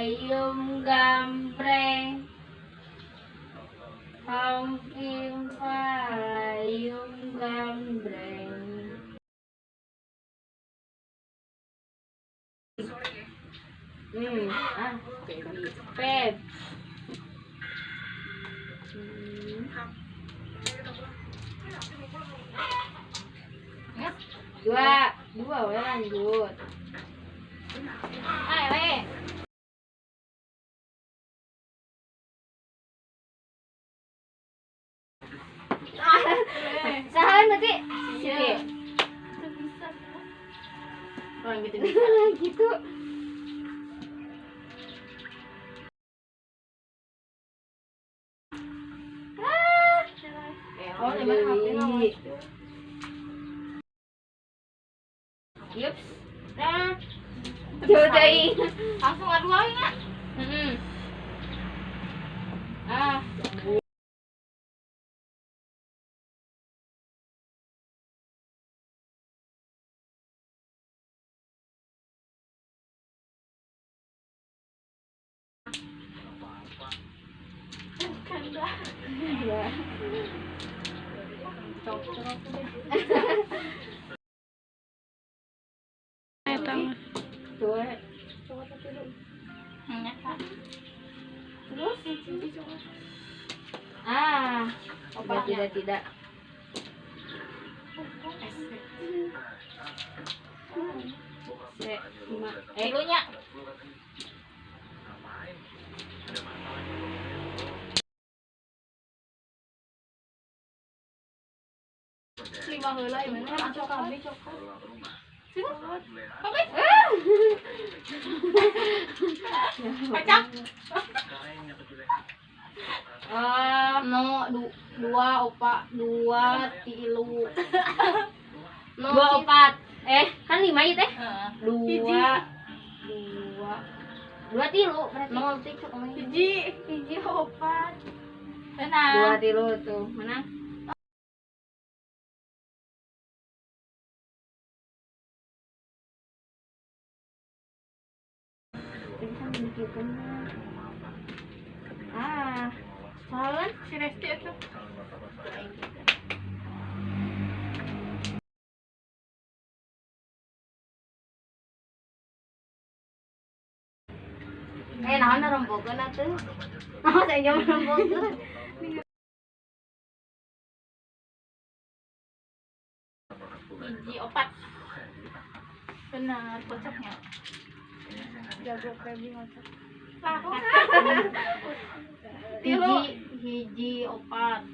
payung gambreng, pangking payung gambreng. Pep. Dua udah lanjut. Ayo, sahan berarti sini. Orang gitu gitu. Oh, Dewi. Yups. Nah. Jodohin. Langsung adu aja enggak? Ah. Tidak. Dulunya. Lima heula ieu mah atuh kabeh cokot. Kabeh. Pacak. Dua opat. Kan 5 ieu teh. 2 tilu berarti 0 hiji opat. Benar. 2 tilu tuh. Mana? Salah si Resti itu. Naon rombokeun atuh? Oh, saya jam rombokeun. Hiji opat. Benar, kocoknya. Jago Feby ngocok. Hiji opat.